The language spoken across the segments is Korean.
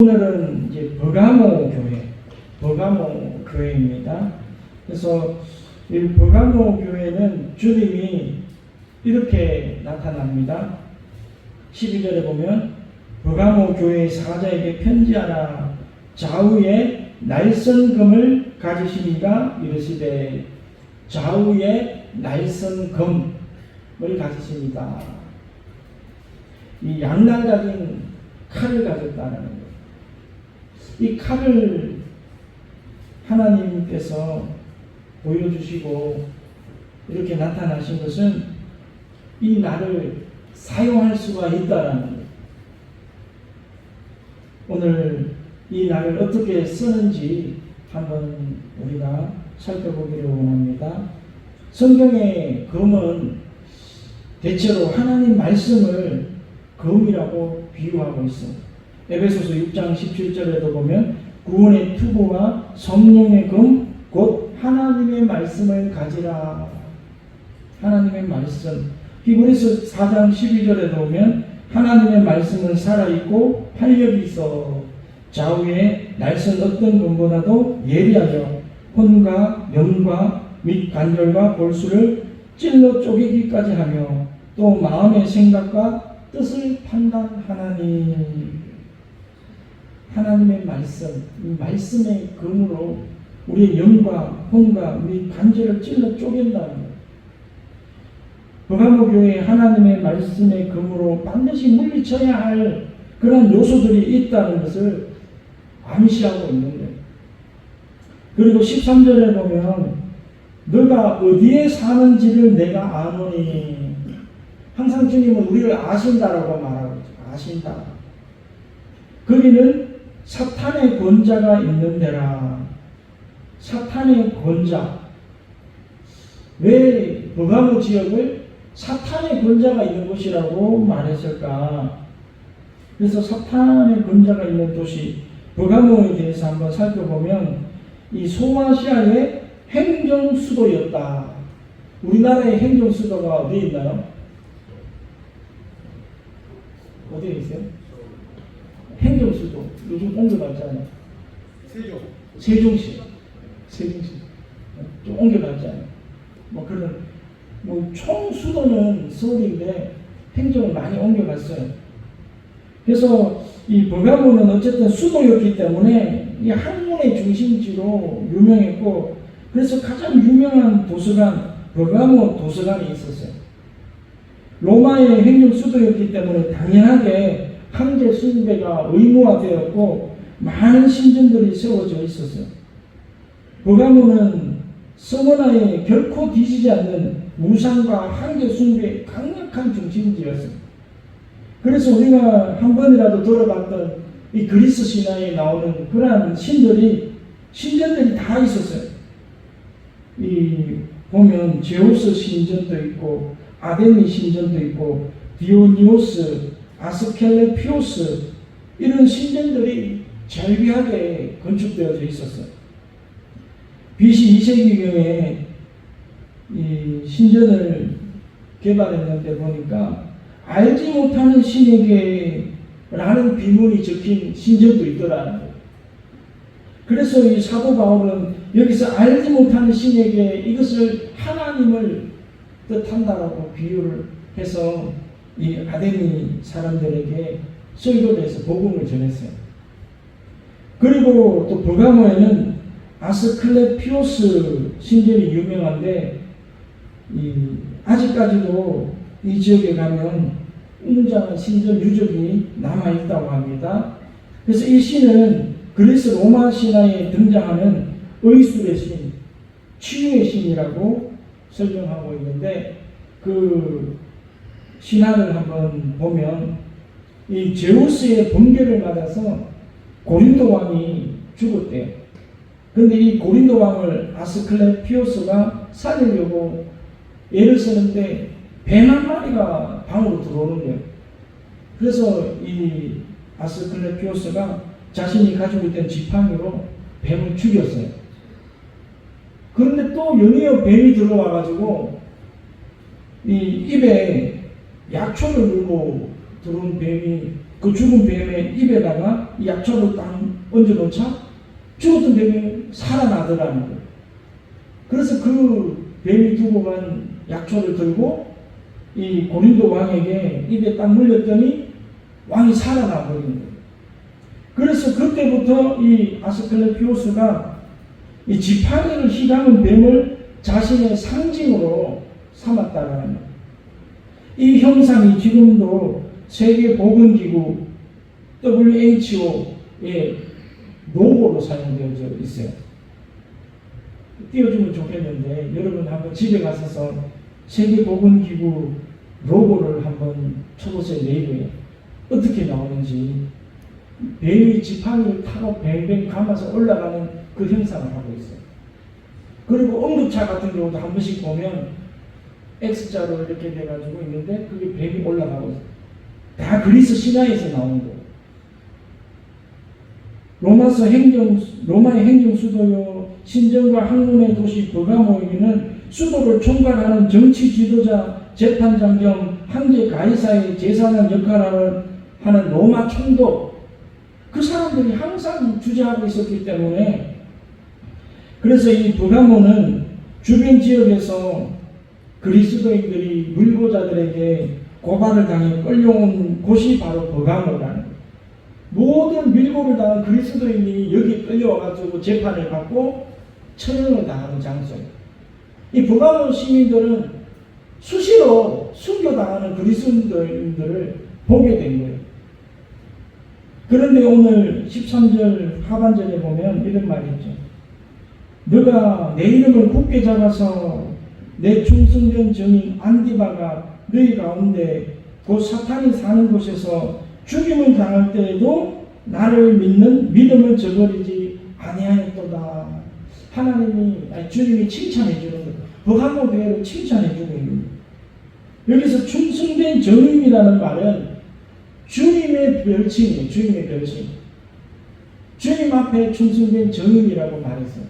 오늘은 이제 버가모 교회입니다. 그래서 이 버가모 교회는 주님이 이렇게 나타납니다. 12절에 보면 버가모 교회의 사자에게 편지하라. 좌우에 날선금을 가지시니가 이르시되, 좌우에 날선금을 가지십니다. 이 양날각인 칼을 가졌다는 거예요. 이 칼을 하나님께서 보여주시고 이렇게 나타나신 것은 이 날을 사용할 수가 있다는 거예요. 오늘 이 날을 어떻게 쓰는지 한번 우리가 살펴보기를 원합니다. 성경의 검은 대체로 하나님 말씀을 검이라고 비유하고 있습니다. 에베소서 6장 17절에도 보면 구원의 투구와 성령의 검 곧 하나님의 말씀을 가지라. 하나님의 말씀. 히브리서 4장 12절에도 보면 하나님의 말씀은 살아있고 활력이 있어 좌우에 날선 어떤 검보다도 예리하여 혼과 영과 및 관절과 골수를 찔러 쪼개기까지 하며 또 마음의 생각과 뜻을 판단하나니. 하나님의 말씀, 이 말씀의 검으로 우리의 영과 혼과 우리 관절을 찔러 쪼갠다는 거예요. 버가모 교회에 하나님의 말씀의 검으로 반드시 물리쳐야 할 그런 요소들이 있다는 것을 암시하고 있는 거예요. 그리고 13절에 보면 너가 어디에 사는지를 내가 아노니. 항상 주님은 우리를 아신다라고 말하고 있죠. 아신다. 거기는 사탄의 권자가 있는 데라. 사탄의 권자. 왜 버가모 지역을 사탄의 권자가 있는 곳이라고 말했을까? 그래서 사탄의 권자가 있는 도시 버가모에 대해서 한번 살펴보면 이 소아시아의 행정수도였다. 우리나라의 행정수도가 어디에 있나요? 어디에 있어요? 행정수도. 요즘 옮겨갔잖아요. 세종시. 좀 옮겨갔잖아요. 총 수도는 서울인데 행정을 많이 옮겨갔어요. 그래서 이 버가모는 어쨌든 수도였기 때문에 이 학문의 중심지로 유명했고, 그래서 가장 유명한 도서관, 버가모 도서관이 있었어요. 로마의 행정 수도였기 때문에 당연하게 황제 숭배가 의무화되었고 많은 신전들이 세워져 있었어요. 버가모는 서머나에 결코 뒤지지 않는 우상과 황제 숭배의 강력한 중심지였어요. 그래서 우리가 한 번이라도 들어봤던 이 그리스 신화에 나오는 그러한 신전들이 다 있었어요. 보면 제우스 신전도 있고 아데미 신전도 있고 디오니오스, 아스켈레피오스, 이런 신전들이 절비하게 건축되어져 있었어요. BC 2세기경에 이 신전을 개발했는데 보니까 알지 못하는 신에게 라는 비문이 적힌 신전도 있더라는 거예요. 그래서 이 사도 바울은 여기서 알지 못하는 신에게 이것을 하나님을 뜻한다라고 비유를 해서 이 아데미 사람들에게 설교를 해서 복음을 전했어요. 그리고 또 버가모에는 아스클레피오스 신전이 유명한데 아직까지도 이 지역에 가면 웅장한 신전 유적이 남아있다고 합니다. 그래서 이 신은 그리스 로마 신화에 등장하는 의술의 신, 치유의 신이라고 설명하고 있는데, 그 신화를 한번 보면 이 제우스의 번개를 맞아서 고린도 왕이 죽었대요. 그런데 이 고린도 왕을 아스클레피오스가 살리려고 애를 쓰는데 뱀 한 마리가 방으로 들어오는 거예요. 그래서 이 아스클레피오스가 자신이 가지고 있던 지팡이로 뱀을 죽였어요. 그런데 또 연이어 뱀이 들어와가지고 이 입에 약초를 물고 들어온 뱀이 그 죽은 뱀의 입에다가 이 약초를 딱 얹어놓자 죽었던 뱀이 살아나더라는 거예요. 그래서 그 뱀이 두고 간 약초를 들고 이 고린도 왕에게 입에 딱 물렸더니 왕이 살아나 버린 거예요. 그래서 그때부터 이 아스클레피오스가 이 지팡이를 휘감은 뱀을 자신의 상징으로 삼았다라는 거예요. 이 형상이 지금도 세계보건기구 WHO의 로고로 사용되어져 있어요. 띄워주면 좋겠는데 여러분 한번 집에 가셔서 세계보건기구 로고를 한번 쳐보세요. 네이버에 어떻게 나오는지. 뱀이 지팡이를 타고 뱅뱅 감아서 올라가는 그 형상을 하고 있어요. 그리고 응급차 같은 경우도 한 번씩 보면 X자로 이렇게 돼가지고 있는데 그게 뱀이 올라가고 있어요. 다 그리스 신화에서 나오는 거예요. 로마의 행정 수도요, 신정과 학문의 도시 버가모에게는 수도를 총괄하는 정치 지도자, 재판장 겸 황제 가이사의 제사장 역할을 하는 로마 총독, 그 사람들이 항상 주재하고 있었기 때문에, 그래서 이 버가모는 주변 지역에서 그리스도인들이 물고자들에게 고발을 당해 끌려온 곳이 바로 버가모라는 거예요. 모든 밀고를 당한 그리스도인이 여기 끌려와가지고 재판을 받고 처형을 당하는 장소예요. 이 버가모 시민들은 수시로 순교당하는 그리스도인들을 보게 된 거예요. 그런데 오늘 13절 하반절에 보면 이런 말이 있죠. 너가 내 이름을 굳게 잡아서 내 충성된 증인 안디바가 너희 가운데 곧 사탄이 사는 곳에서 죽임을 당할 때에도 나를 믿는 믿음을 저버리지 아니하였도다. 주님이 칭찬해 주는 거예요. 버가모 교회를 칭찬해 주고 있는 거예요. 여기서 충성된 증인이라는 말은 주님의 별칭이에요. 주님의 별칭. 주님 앞에 충성된 증인이라고 말했어요.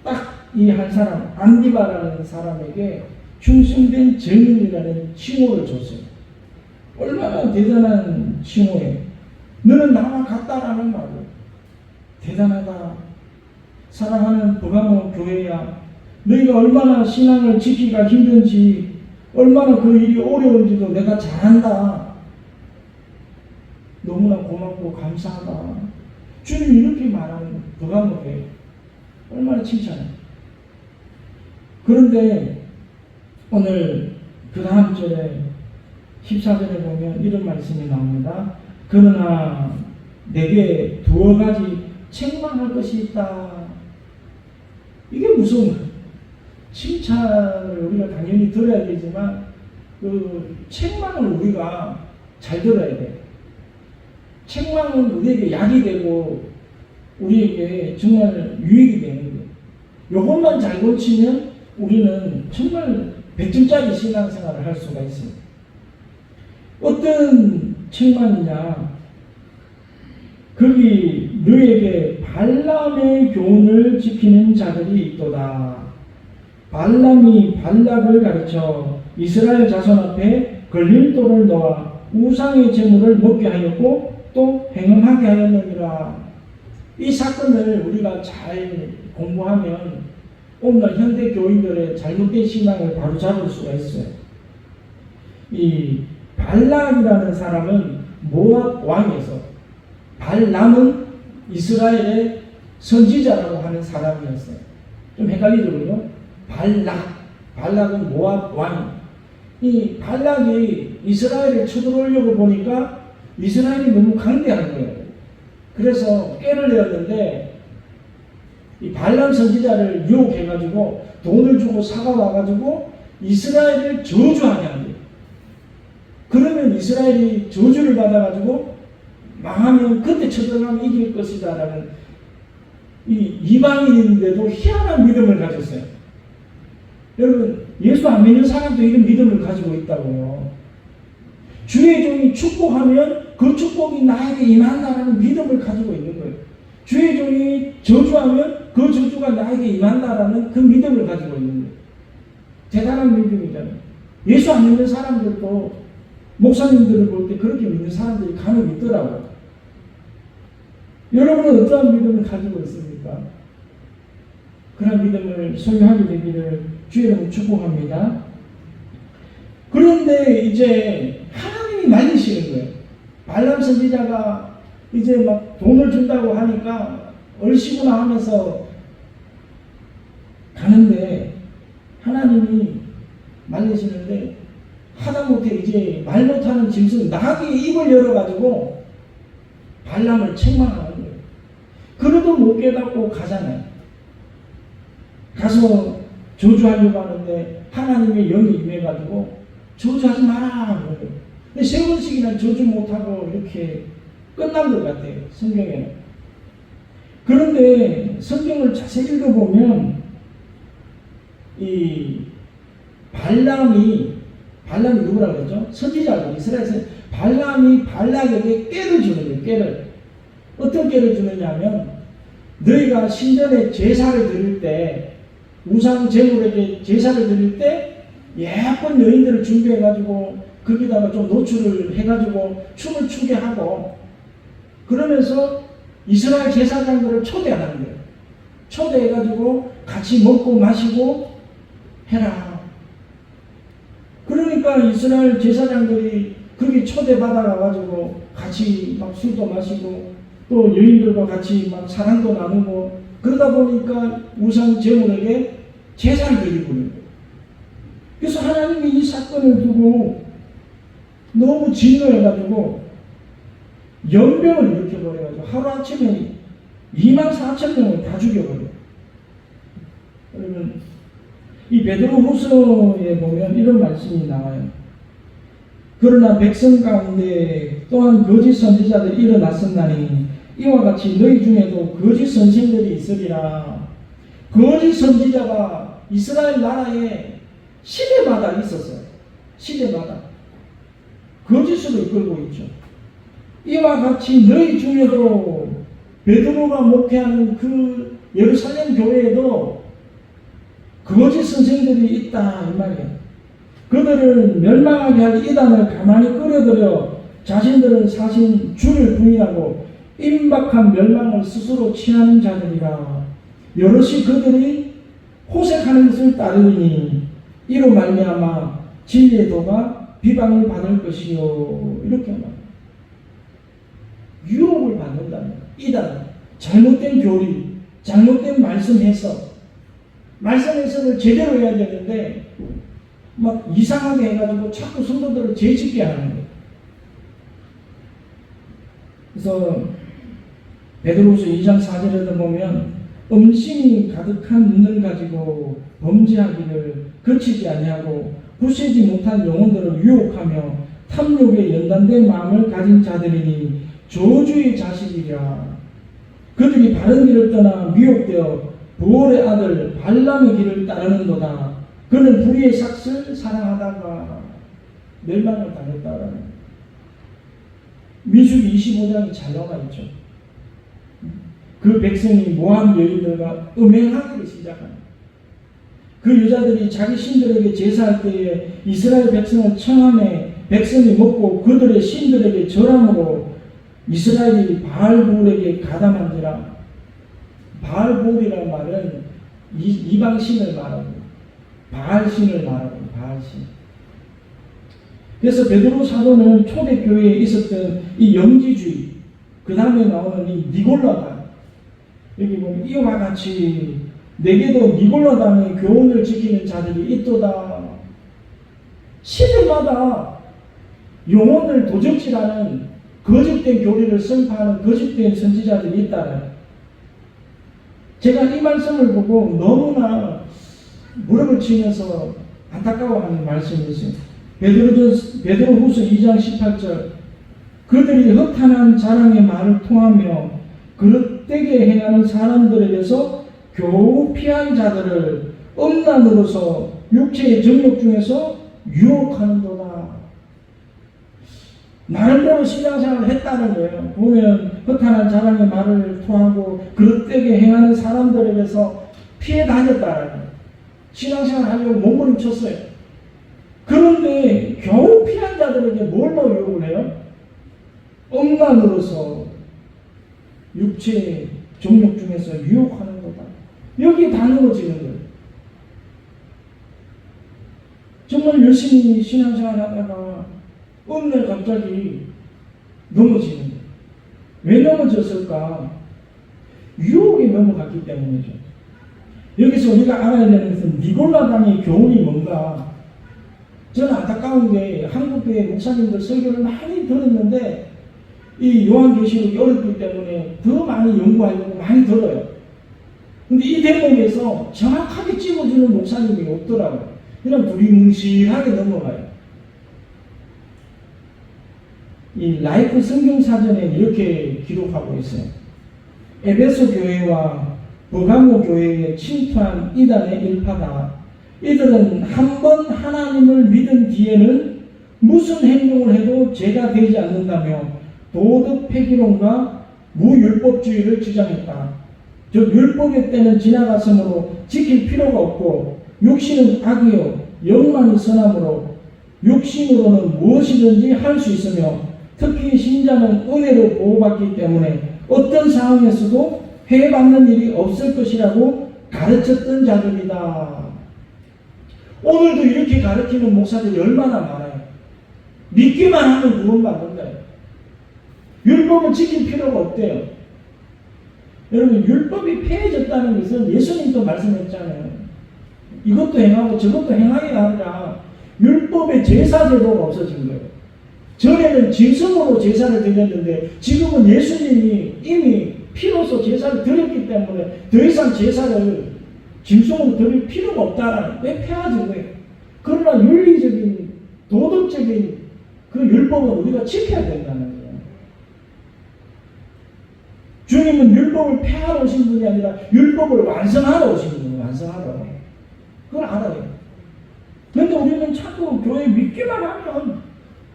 딱 이 한 사람, 안디바라는 사람에게 충성된 증인이라는 칭호를 줬어요. 얼마나 대단한 칭호예요. 너는 나와 같다라는 말로. 대단하다. 사랑하는 버가모 교회야. 너희가 얼마나 신앙을 지키기가 힘든지, 얼마나 그 일이 어려운지도 내가 잘 안다. 너무나 고맙고 감사하다. 주님 이렇게 말하는 버가모 교회. 얼마나 칭찬해. 그런데 오늘 그 다음 절에 14절에 보면 이런 말씀이 나옵니다. 그러나 내게 두어 가지 책망할 것이 있다. 이게 무슨 거예요? 칭찬을 우리가 당연히 들어야 되지만 그 책망을 우리가 잘 들어야 돼요. 책망은 우리에게 약이 되고 우리에게 정말 유익이 되는 거예요. 이것만 잘 고치면 우리는 정말 100점짜리 신앙생활을 할 수가 있어요. 어떤 책망이냐? 거기 너에게 발람의 교훈을 지키는 자들이 있도다. 발람이 발락을 가르쳐 이스라엘 자손 앞에 걸릴 돌을 놓아 우상의 제물을 먹게 하였고 또 행음하게 하였느니라. 이 사건을 우리가 잘 공부하면 오늘 현대 교인들의 잘못된 신앙을 바로잡을 수가 있어요. 이 발락이라는 사람은 모압 왕에서, 발람은 이스라엘의 선지자라고 하는 사람이었어요. 좀 헷갈리더군요. 발락은 모압 왕. 이 발락이 이스라엘을 쳐들어오려고 보니까 이스라엘이 너무 강대한 거예요. 그래서 꾀를 내었는데 이 발람 선지자를 유혹해가지고 돈을 주고 사가와가지고 이스라엘을 저주하게 한 거예요. 그러면 이스라엘이 저주를 받아가지고 망하면 그때 쳐들어가면 이길 것이다 라는 이 이방인인데도 희한한 믿음을 가졌어요. 여러분 예수 안 믿는 사람도 이런 믿음을 가지고 있다고요. 주의 종이 축복하면 그 축복이 나에게 임한다라는 믿음을 가지고 있는 거예요. 주의 종이 저주하면 그 저주가 나에게 임한다라는 그 믿음을 가지고 있는 거예요. 대단한 믿음이잖아요. 예수 안 믿는 사람들도 목사님들을 볼 때 그렇게 믿는 사람들이 간혹 있더라고요. 여러분은 어떠한 믿음을 가지고 있습니까? 그런 믿음을 소유하게 되기를 주의 이름으로 축복합니다. 그런데 이제 하나님이 말리시는 거예요. 발람 선지자가 이제 막 돈을 준다고 하니까 얼씨구나 하면서 가는데 하나님이 말리시는데 하다못해 이제 말 못하는 짐승 나귀의 입을 열어가지고 발람을 책망하는 거예요. 그래도 못 깨닫고 가잖아요. 가서 저주하려고 하는데 하나님의 영이 임해가지고 저주하지 마라. 근데 세 번씩이나 저주 못하고 이렇게 끝난 것 같아요. 성경에는. 그런데 성경을 자세히 읽어보면 이 발람이 누구라고 그랬죠? 선지자고 이스라엘에서 발람이 발락에게 깨를 주는 거예요. 깨를. 어떤 깨를 주느냐 하면 너희가 신전에 제사를 드릴 때 우상 제물에게 제사를 드릴 때 예쁜 여인들을 준비해가지고 거기다가 좀 노출을 해가지고 춤을 추게 하고 그러면서 이스라엘 제사장들을 초대하는 거예요. 초대해가지고 같이 먹고 마시고 해라. 그러니까 이스라엘 제사장들이 거기 초대받아가지고 같이 막 술도 마시고 또 여인들과 같이 막 사랑도 나누고 그러다 보니까 우상 제물에게 제사를 드리고 있는 거예요. 그래서 하나님이 이 사건을 두고 너무 진노해가지고 연병을 일으켜버려가지고 하루아침에 24,000명을 다 죽여버려요. 그러면 이 베드로후서에 보면 이런 말씀이 나와요. 그러나 백성 가운데 또한 거짓 선지자들이 일어났었나니 이와 같이 너희 중에도 거짓 선생들이 있으리라. 거짓 선지자가 이스라엘 나라에 시대마다 있었어요. 시대마다 거짓으로 이끌고 있죠. 이와 같이 너희 중에도 베드로가 목회하는 그 예루살렘 교회에도 거짓 선생들이 있다 이 말이에요. 그들을 멸망하게 할 이단을 가만히 끌어들여 자신들은 사신 주를 부인하고 임박한 멸망을 스스로 취하는 자들이라. 여럿이 그들이 호색하는 것을 따르니 이로 말미암아 진리의 도가 비방을 받을 것이요. 이렇게 말합니다. 유혹을 받는다는 이단, 잘못된 교리, 잘못된 말씀 해석, 말씀 해석을 제대로 해야 되는데 막 이상하게 해가지고 자꾸 성도들을 죄짓게 하는 거예요. 그래서 베드로후서 2장 4절에도 보면 음심이 가득한 눈을 가지고 범죄하기를 그치지 아니하고 부시지 못한 영혼들을 유혹하며 탐욕에 연단된 마음을 가진 자들이니 저주의 자식이라. 그들이 바른 길을 떠나 미혹되어 부올의 아들 발람의 길을 따르는도다. 그는 불의의 삭슬 사랑하다가 멸망을 당했다라는 민수기 25장이 잘 나와 있죠. 그 백성이 모함 여인들과 음행하기를 시작합니다. 그 여자들이 자기 신들에게 제사할 때에 이스라엘 백성을 청함에 백성이 먹고 그들의 신들에게 절함으로 이스라엘이 바알볼에게 가담한지라. 바알볼이라는 말은 이방신을 말합니다. 바알신을 말합니다. 바알신. 그래서 베드로 사도는 초대교회에 있었던 이 영지주의, 그 다음에 나오는 이 니골라당, 여기 보면 이와 같이 내게도 니골라당의 교훈을 지키는 자들이 있도다. 시대마다 영혼을 도적질하는 거짓된 교리를 선포하는 거짓된 선지자들이 있다는. 제가 이 말씀을 보고 너무나 무릎을 치면서 안타까워하는 말씀이 있어요. 베드로후서 2장 18절. 그들이 허탄한 자랑의 말을 통하며 그릇되게 행하는 사람들에게서 겨우 피한 자들을 음란으로서 육체의 정욕 중에서 유혹하는도다. 나름대로 신앙생활을 했다는 거예요. 보면 허탄한 자랑의 말을 통하고 그릇되게 행하는 사람들에게서 피해 다녔다는 거예요. 신앙생활 하려고 몸부림쳤어요. 그런데 겨우 피한 자들에게 뭘로 유혹을 해요? 억만으로서 육체의 정욕 중에서 유혹하는 거다. 여기 다 넘어지는 거예요. 정말 열심히 신앙생활 하다가 어느 날 갑자기 넘어지는 거예요. 왜 넘어졌을까? 유혹에 넘어갔기 때문이죠. 여기서 우리가 알아야 되는 것은 니골라당의 교훈이 뭔가. 저는 안타까운 게 한국교회 목사님들 설교를 많이 들었는데 이 요한계시록이 어렵기 때문에 더 많이 연구하려고 많이 들어요. 근데 이 대목에서 정확하게 찝어주는 목사님이 없더라고요. 그냥 두리뭉실하게 넘어가요. 이 라이프 성경사전에 이렇게 기록하고 있어요. 에베소 교회와 버가모 교회에 침투한 이단의 일파다. 이들은 한 번 하나님을 믿은 뒤에는 무슨 행동을 해도 죄가 되지 않는다며 도덕 폐기론과 무율법주의를 주장했다. 즉 율법의 때는 지나갔으므로 지킬 필요가 없고 육신은 악이요 영만이 선함으로 육신으로는 무엇이든지 할 수 있으며 특히 신자는 은혜로 보호받기 때문에 어떤 상황에서도 해받는 일이 없을 것이라고 가르쳤던 자들이다. 오늘도 이렇게 가르치는 목사들이 얼마나 많아요. 믿기만 하면 구원받는다. 율법을 지킬 필요가 없대요. 여러분 율법이 폐해졌다는 것은 예수님도 말씀했잖아요. 이것도 행하고 저것도 행하게 아니라 율법의 제사 제도가 없어진 거예요. 전에는 짐승으로 제사를 드렸는데 지금은 예수님이 이미 피로서 제사를 드렸기 때문에 더 이상 제사를 짐승으로 드릴 필요가 없다라는 왜 폐하진 거예요. 그러나 윤리적인 도덕적인 그 율법은 우리가 지켜야 된다는 거예요. 주님은 율법을 폐하러 오신 분이 아니라 율법을 완성하러 오신 분이에요. 완성하러. 그걸 알아요. 그런데 우리는 자꾸 교회 믿기만 하면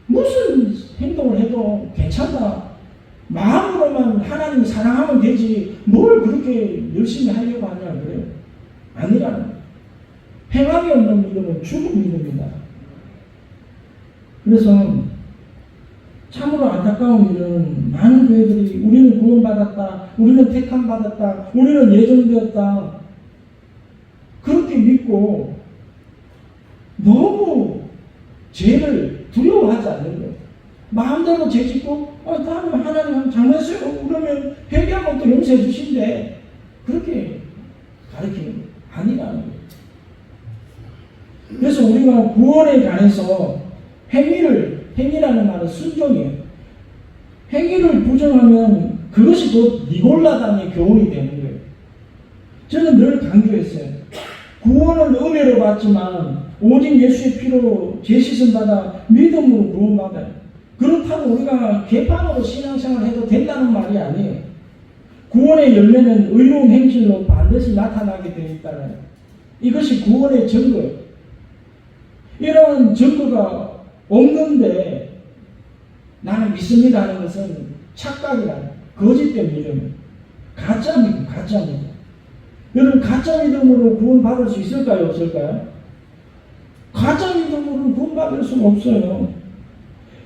무슨 행동을 해도 괜찮다. 마음으로만 하나님 사랑하면 되지 뭘 그렇게 열심히 하려고 하냐 그래요. 아니라는 거예요. 행함이 없는 믿음은 죽은 믿음이다. 그래서 참으로 안타까운 일은 많은 교회들이 우리는 구원받았다, 우리는 택함받았다, 우리는 예정되었다 그렇게 믿고 너무 죄를 두려워하지 않는 거예요. 마음대로 죄 짓고 다음에 하나님 장난쳐요 그러면 회개하면 또 용서해 주신대 그렇게 가르치는 거예요. 아니라는 거예요. 그래서 우리가 구원에 관해서 행위라는 말은 순종이에요. 행위를 부정하면 그것이 곧 니골라당의 교훈이 되는 거예요. 저는 늘 강조했어요. 구원은 은혜로 받지만 오직 예수의 피로 죄씻음 받아 믿음으로 구원받아요. 그렇다고 우리가 개판으로 신앙생활을 해도 된다는 말이 아니에요. 구원의 열매는 의로운 행실로 반드시 나타나게 되어 있다는 이것이 구원의 증거예요. 이런 증거가 없는데 나는 믿습니다 하는 것은 착각이라 거짓된 믿음, 가짜 믿음, 가짜 믿음. 여러분 가짜 믿음으로 구원받을 수 있을까요? 없을까요? 가짜 믿음으로 구원받을 수는 없어요.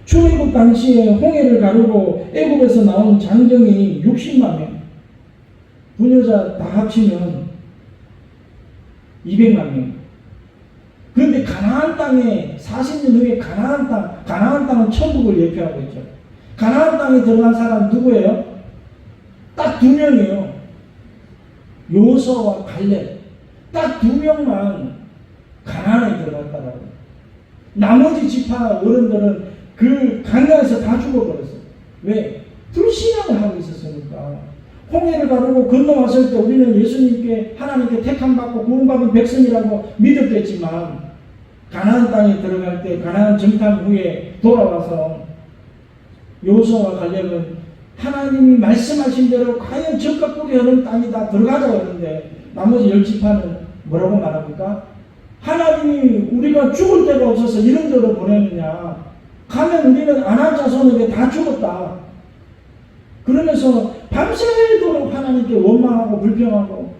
출애굽 당시에 홍해를 가르고 애굽에서 나온 장정이 60만 명, 부녀자 다 합치면 200만 명. 그런데 가나안 땅에 40년 후에 가나안 땅은 천국을 예표하고 있죠. 가나안 땅에 들어간 사람 누구예요? 딱 2명이에요. 요수아와 갈렙. 딱 2명만 가나안에 들어갔다라고. 나머지 지파 어른들은 그 강야에서 다 죽어버렸어요. 왜? 불신앙을 하고 있었으니까. 홍해를 가르고 건너왔을 때 우리는 예수님께 하나님께 택함받고 구원받은 백성이라고 믿었겠지만 가나안 땅에 들어갈 때 가나안 정탐 후에 돌아와서 요수아와 갈렙은 하나님이 말씀하신 대로 과연 적과 꿀이 흐르는 땅이다 들어가자고 했는데 나머지 10지파는 뭐라고 말합니까? 하나님이 우리가 죽을 데가 없어서 이런 데로 보내느냐 가면 우리는 아낙 자손에게 다 죽었다 그러면서 밤새도록 하나님께 원망하고 불평하고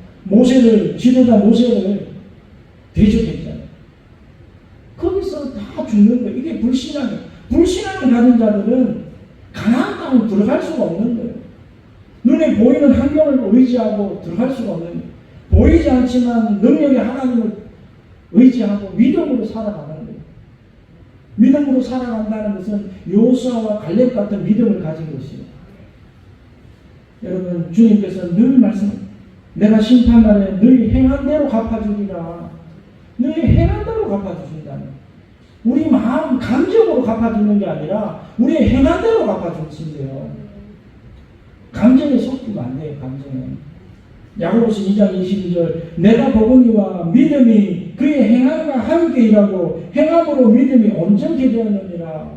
지도자 모세를 대적했잖아요. 거기서 다 다 죽는 거예요. 이게 불신앙이에요. 불신앙을 가진 자들은 가나안 땅을 들어갈 수가 없는 거예요. 눈에 보이는 환경을 의지하고 들어갈 수가 없는 거예요. 보이지 않지만 능력의 하나님을 의지하고 믿음으로 살아가는 거예요. 믿음으로 살아간다는 것은 요수아와 갈렙 같은 믿음을 가진 것이에요. 여러분, 주님께서 늘 내가 심판날에 너희 행한 대로 갚아주리라. 너희 행한 대로 갚아주신다는. 우리 마음 감정으로 갚아주는 게 아니라 우리의 행한 대로 갚아주신대요. 감정에 섞이면 안 돼요. 감정에. 야고보서 2장 22절 내가 보거니와 믿음이 그의 행함과 함께 일하고 행함으로 믿음이 온전케 되었느니라.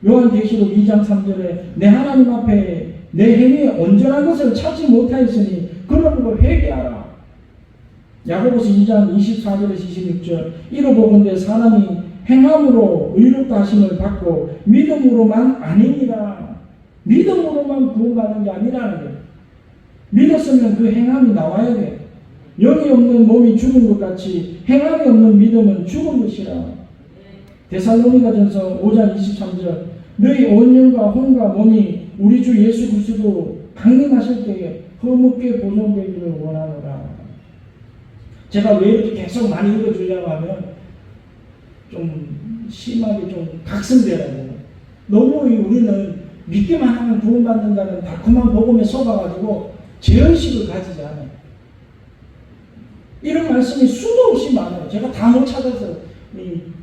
요한계시록 2장 3절에 내 하나님 앞에 내 행위에 온전한 것을 찾지 못하였으니 그러므로 회개하라. 야고보서 2장 24절에서 26절 이로 보건대 사람이 행함으로 의롭다 하심을 받고 믿음으로만 아니니라. 믿음으로만 구원받는 게 아니라는 거예요. 믿었으면 그 행함이 나와야 돼. 영이 없는 몸이 죽은 것 같이 행함이 없는 믿음은 죽은 것이라. 데살로니가전서 5장 23절 너희 온 영과 혼과 몸이 우리 주 예수 그리스도 강림하실 때에 허물게 보존되기를 원하노라. 제가 왜 이렇게 계속 많이 읽어주려고 하면 좀 심하게 좀 각성되라고. 너무 우리는 믿기만 하면 구원받는다는 달콤한 복음에 속아가지고 제언식을 가지지 않아요. 이런 말씀이 수도 없이 많아요. 제가 다 못 찾아서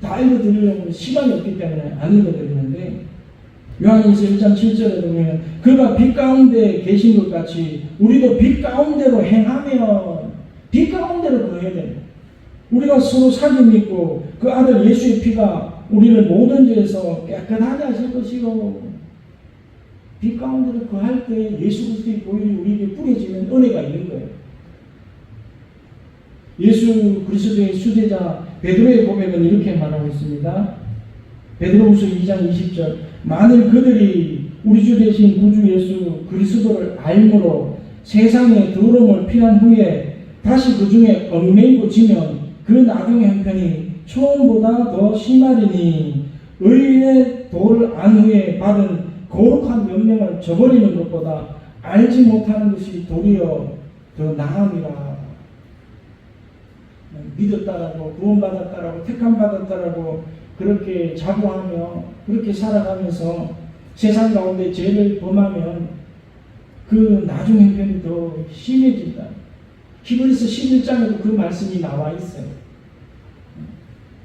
다 읽어드리려고 시간이 없기 때문에 안 읽어드리는데 요한일서 1장 7절에 보면 그가 빛 가운데 계신 것 같이 우리도 빛 가운데로 행하면 빛 가운데로 거해야 됩니다. 우리가 서로 사귐 믿고 그 아들 예수의 피가 우리를 모든 죄에서 깨끗하게 하실 것이요. 빛 가운데로 거할 때 예수 그리스도의 보혈이 우리에게 뿌려지는 은혜가 있는 거예요. 예수 그리스도의 수제자 베드로의 고백은 이렇게 말하고 있습니다. 베드로후서 2장 20절 만일 그들이 우리 주 되신 구주 예수 그리스도를 알므로 세상의 더러움을 피한 후에 다시 그 중에 얽매이고 지면 그 나중의 형편이 처음보다 더 심하리니 의인의 도를 안 후에 받은 거룩한 명령을 저버리는 것보다 알지 못하는 것이 도리어 더 나음이라. 믿었다라고 구원받았다라고 택함받았다라고 그렇게 자부하며 그렇게 살아가면서 세상 가운데 죄를 범하면 그 나중 형편이 더 심해진다. 히브리서 11장에도 그 말씀이 나와 있어요.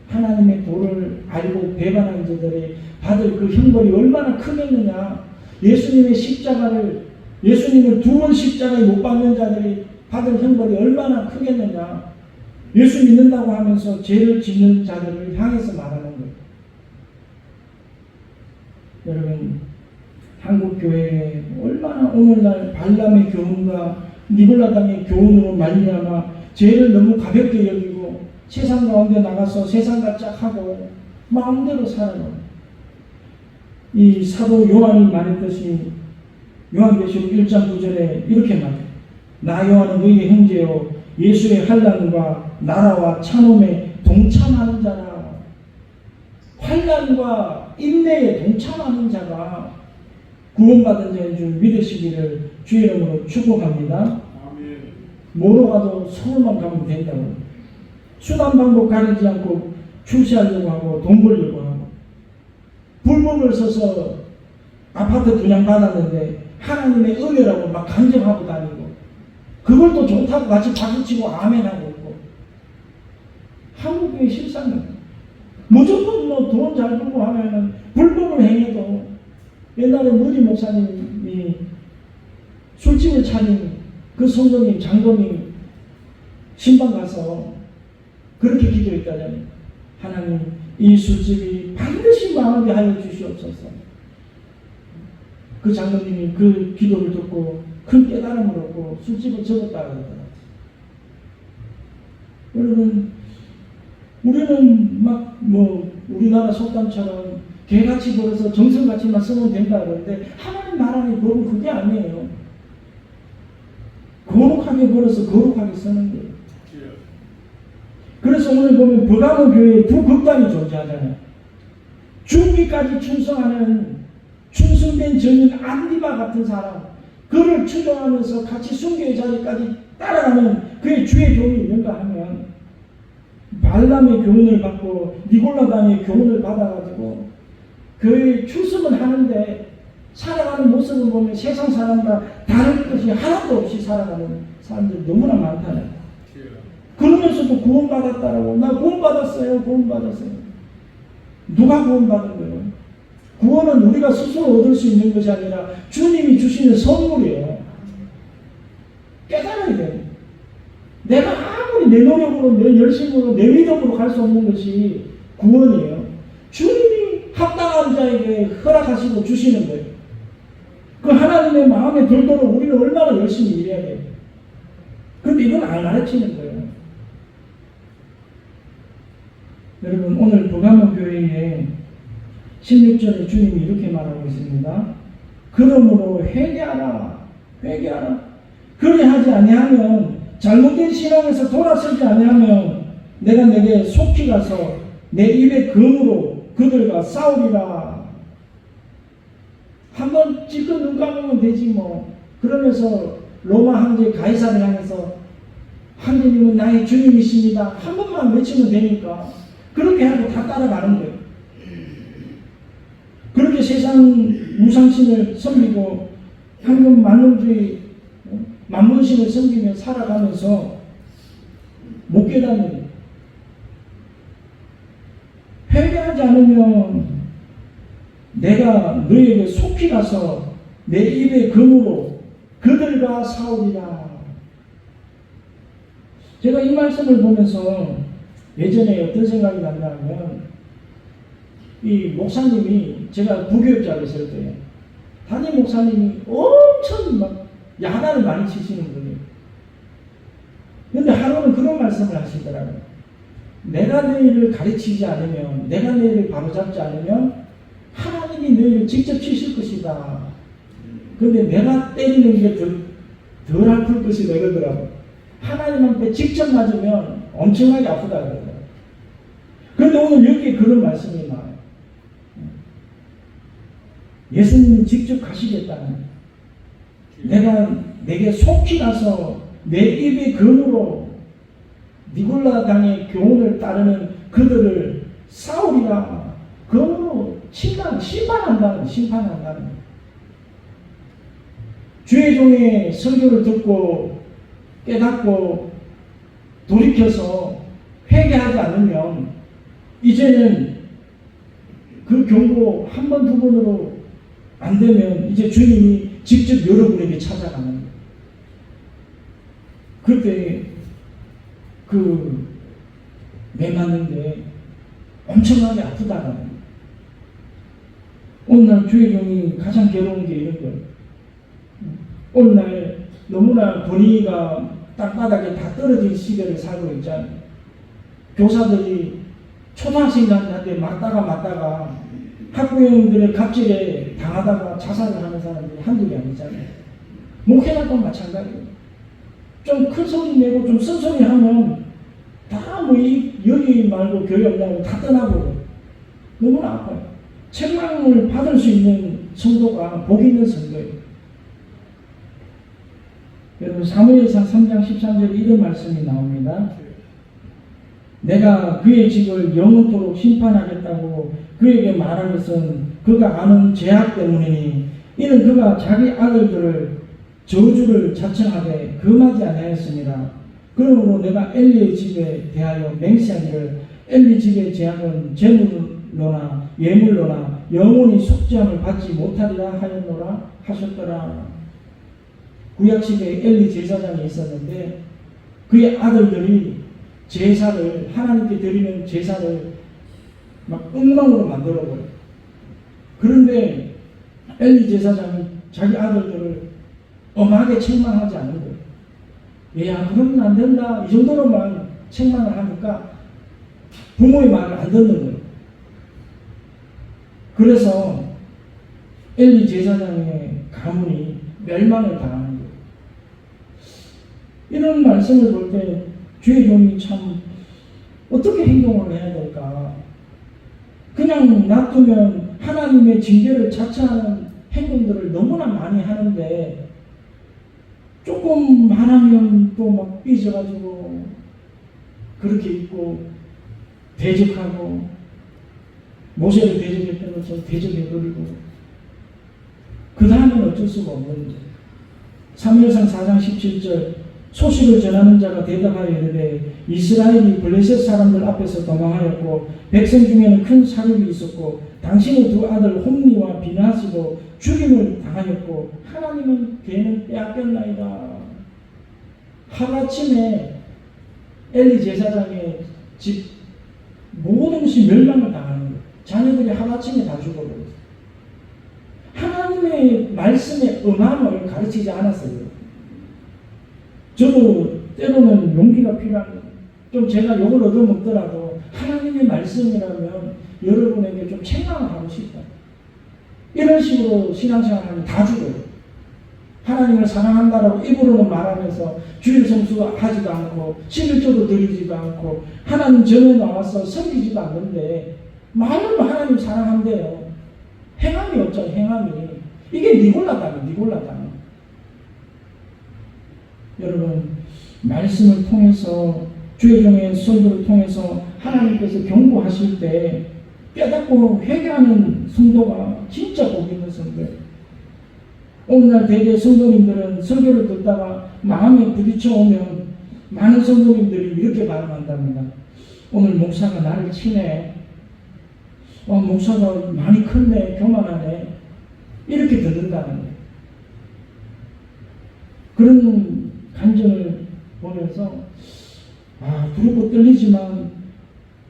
하나님의 도를 알고 배반한 자들이 받을 그 형벌이 얼마나 크겠느냐. 예수님의 십자가를 예수님을 2번 십자가에 못 박는 자들이 받을 형벌이 얼마나 크겠느냐. 예수 믿는다고 하면서 죄를 짓는 자들을 향해서 말하는 거예요. 여러분, 한국교회에 얼마나 오늘날 발람의 교훈과 니골라당의 교훈으로 말미암아 죄를 너무 가볍게 여기고 세상 가운데 나가서 세상과 짝하고 마음대로 살아가요. 이 사도 요한이 말했듯이 요한계시록 1장 9절에 이렇게 말해요. 나 요한은 너희의 형제요 예수의 환난과 나라와 찬음에 동참하는 자라. 환난과 인내에 동참하는 자가 구원받은 자인 줄 믿으시기를 주의 이름으로 축복합니다. 뭐로 가도 서울만 가면 된다고. 수단 방법 가리지 않고 출세하려고 하고 돈 벌려고 하고 불법을 써서 아파트 분양 받았는데 하나님의 은혜라고 막 간증하고 다니고 그걸 또 좋다고 같이 박수치고 아멘하고 있고 한국의 실상은 무조건 뭐 돈 잘 벌고 하면은 불법을 행해도 옛날에 무리 목사님이 술집을 차린 그 성도님 장로님 신방 가서 그렇게 기도했다잖아요. 하나님 이 술집이 반드시 망하게 하여 주시옵소서. 그 장로님이 그 기도를 듣고 큰 깨달음을 얻고 술집을 접었다 그러더라고요. 여러분, 우리는 막 뭐 우리나라 속담처럼 개같이 벌어서 정성같이만 쓰면 된다 그러는데 하나님 나라의 법은 그게 아니에요. 거룩하게 벌어서 거룩하게 쓰는 거예요. 그래서 오늘 보면 버가모 교회에 두 극단이 존재하잖아요. 죽기까지 충성하는 충성된 전인 안디바 같은 사람, 그를 추종하면서 같이 순교의 자리까지 따라가는 그의 주의 종이 있는가 하면, 발람의 교훈을 받고 니골라당의 교훈을 받아가지고 그의 출석은 하는데 살아가는 모습을 보면 세상 사람과 다른 것이 하나도 없이 살아가는 사람들이 너무나 많다는. 그러면서도 구원받았다라고. 나 구원받았어요. 구원받았어요. 누가 구원받은 거예요? 구원은 우리가 스스로 얻을 수 있는 것이 아니라 주님이 주시는 선물이에요. 깨달아야 돼요. 내가 아무리 내 노력으로, 내 열심으로, 내 믿음으로 갈 수 없는 것이 구원이에요. 주님이 합당한 자에게 허락하시고 주시는 거예요. 그 하나님의 마음에 들도록 우리는 얼마나 열심히 일해야 돼요. 그런데 이건 안 가르치는 거예요. 여러분, 오늘 버가모 교회에 16절에 주님이 이렇게 말하고 있습니다. 그러므로 회개하라. 회개하라. 그리하지 아니하면, 잘못된 신앙에서 돌아서지 아니하면 내가 내게 속히 가서 내 입의 검으로 그들과 싸우리라. 한번 찔끔 눈 감으면 되지 뭐. 그러면서 로마 황제 가이사를 향해서 황제님은 나의 주님이십니다. 한 번만 외치면 되니까 그렇게 하고 다 따라가는 거예요. 그렇게 세상 무상신을 섬기고 황금 만능주의 만문신을 섬기며 살아가면서 못 깨닫는, 회개하지 않으면 내가 너에게 속히 가서 내 입의 검으로 그들과 싸우리라. 제가 이 말씀을 보면서 예전에 어떤 생각이 났냐 하면, 이 목사님이, 제가 부교육자로 있을 때 담임 목사님이 엄청 막 야단을 많이 치시는 분이에요. 그런데 하루는 그런 말씀을 하시더라고요. 내가 너희를 가르치지 않으면, 내가 너희를 바로잡지 않으면 하나님이 너희를 직접 치실 것이다. 그런데 내가 때리는 게 덜 아플 것이다 그러더라고요. 하나님한테 직접 맞으면 엄청나게 아프다 그러더라고요. 그런데 오늘 여기에 그런 말씀이 나와요. 예수님이 직접 가시겠다는, 내가 내게 속히 가서 내 입의 검으로 니골라 당의 교훈을 따르는 그들을 싸우리라. 검으로 심판한다는. 주의 종의 설교를 듣고 깨닫고 돌이켜서 회개하지 않으면 이제는 그 경고 한 번, 두 번으로 안 되면 이제 주님이 직접 여러분에게 찾아가는 거예요. 그때 매 맞는데 엄청나게 아프다는 거예요. 오늘날 주의 종이 가장 괴로운 게 이런 거예요. 오늘날 너무나 권위가 땅바닥에 다 떨어진 시대를 살고 있잖아요. 교사들이 초등학생들한테 맞다가 학부형들의 갑질에 당하다가 자살을 하는 사람들이 한둘이 아니잖아요. 목회자도 마찬가지예요. 좀 큰 소리 내고 좀 쓴 소리 하면 다 뭐 여기 말고 교회 없냐고 다 떠나고 너무나 아파요. 책망을 받을 수 있는 성도가 복 있는 성도예요. 여러분, 사무엘상 3장 13절에 이런 말씀이 나옵니다. 내가 그의 집을 영원토록 심판하겠다고 그에게 말한 것은 그가 아는 죄악 때문이니, 이는 그가 자기 아들들을 저주를 자청하되 금하지 아니하였습니다. 그러므로 내가 엘리의 집에 대하여 맹세하기를 엘리 집의 죄악은 재물로나 예물로나 영원히 속죄함을 받지 못하리라 하였노라 하셨더라. 구약시대에 엘리 제사장이 있었는데 그의 아들들이 제사를, 하나님께 드리는 제사를 막 엉망으로 만들어버려요. 그런데 엘리 제사장이 자기 아들들을 엄하게 책망하지 않은 거예요. 야, 그러면 안 된다. 이 정도로만 책망을 하니까 부모의 말을 안 듣는 거예요. 그래서 엘리 제사장의 가문이 멸망을 당하는 거예요. 이런 말씀을 볼 때 주의 종이 참 어떻게 행동을 해야 될까? 그냥 놔두면 하나님의 징계를 자처하는 행동들을 너무나 많이 하는데 조금 하나면 또 막 삐져가지고 그렇게 있고 대적하고 모세를 대적했던 것처럼 대적해버리고 그 다음은 어쩔 수가 없는데 사무엘상 4장 17절 소식을 전하는 자가 대답하여 이르되 이스라엘이 블레셋 사람들 앞에서 도망하였고 백성 중에는 큰 사륙이 있었고 당신의 두 아들 홈니와 비나스도 죽임을 당하였고 하나님은 걔는 빼앗겼나이다. 하루아침에 엘리 제사장의 집 모든 것이 멸망을 당하는 거예요. 자녀들이 하루아침에 다 죽어버렸어요. 하나님의 말씀의 음함을 가르치지 않았어요. 저도 때로는 용기가 필요한 거예요. 좀 제가 욕을 얻어먹더라도 하나님의 말씀이라면 여러분에게 좀 책망을 하고 싶다. 이런 식으로 신앙생활하면 다 죽어요. 하나님을 사랑한다라고 입으로는 말하면서 주일 성수 하지도 않고 11조도 드리지도 않고 하나님 전에 나와서 섬기지도 않는데 말로 하나님 사랑한대요. 행함이 없잖아요. 행함이. 이게 니골라당. 여러분 말씀을 통해서 주의종의 설교를 통해서 하나님께서 경고하실 때 깨닫고 회개하는 성도가 진짜 복이 있는 성도예요. 오늘날 대개 성도님들은 설교를 듣다가 마음에 부딪혀 오면 많은 성도님들이 이렇게 반응한답니다. 오늘 목사가 나를 치네. 목사가 많이 컸네. 교만하네. 이렇게 듣는다는 거예요. 그런 간증을 보면서 두렵고 떨리지만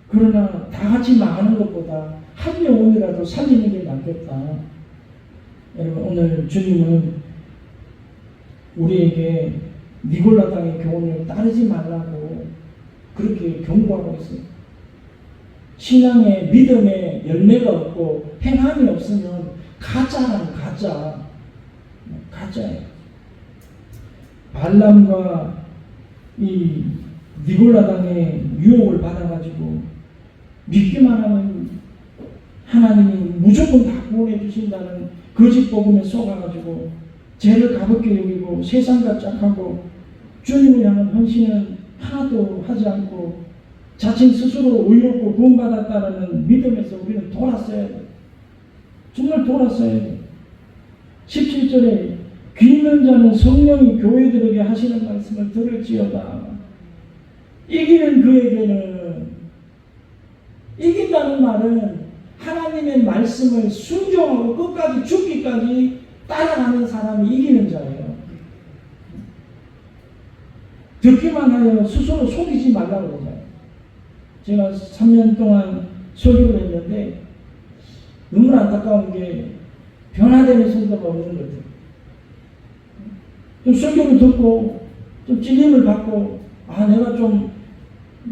그러나 다 같이 망하는 것보다 한 영혼이라도 살리는 게 낫겠다. 여러분 오늘 주님은 우리에게 니골라당의 교훈을 따르지 말라고 그렇게 경고하고 있어요. 신앙의 믿음의 열매가 없고 행함이 없으면 가짜라는 가짜예요. 발람과 이 니골라당의 유혹을 받아가지고 믿기만 하면 하나님이 무조건 다 구원해 주신다는 거짓 복음에 속아가지고 죄를 가볍게 여기고 세상과 짝하고 주님을 향한 헌신은 하나도 하지 않고 자신 스스로 의롭고 구원받았다는 믿음에서 우리는 돌았어야 돼. 정말 돌았어야 돼. 17절에 귀 있는 자는 성령이 교회들에게 하시는 말씀을 들을지어다. 이기는 그에게는, 이긴다는 말은 하나님의 말씀을 순종하고 끝까지 죽기까지 따라가는 사람이 이기는 자예요. 듣기만 하여 스스로 속이지 말라고 그러잖아요. 제가 3년 동안 설교를 했는데 너무 안타까운 게 변화되는 성도가 없는 것 같아요. 좀 설교를 듣고 좀 찔림을 받고 내가 좀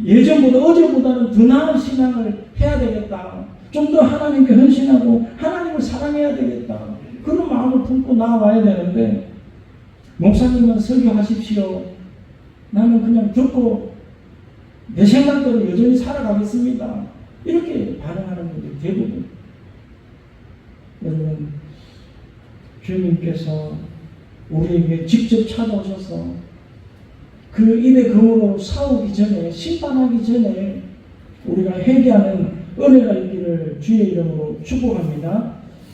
예전보다 어제보다는 더 나은 신앙을 해야 되겠다. 좀 더 하나님께 헌신하고 하나님을 사랑해야 되겠다. 그런 마음을 품고 나와야 되는데 목사님은 설교하십시오. 나는 그냥 듣고 내 생각대로 여전히 살아가겠습니다. 이렇게 반응하는 분들이 대부분. 여러분 주님께서 우리에게 직접 찾아오셔서 그 입의 검으로 싸우기 전에, 심판하기 전에 우리가 회개하는 은혜가 있기를 주의 이름으로 축복합니다.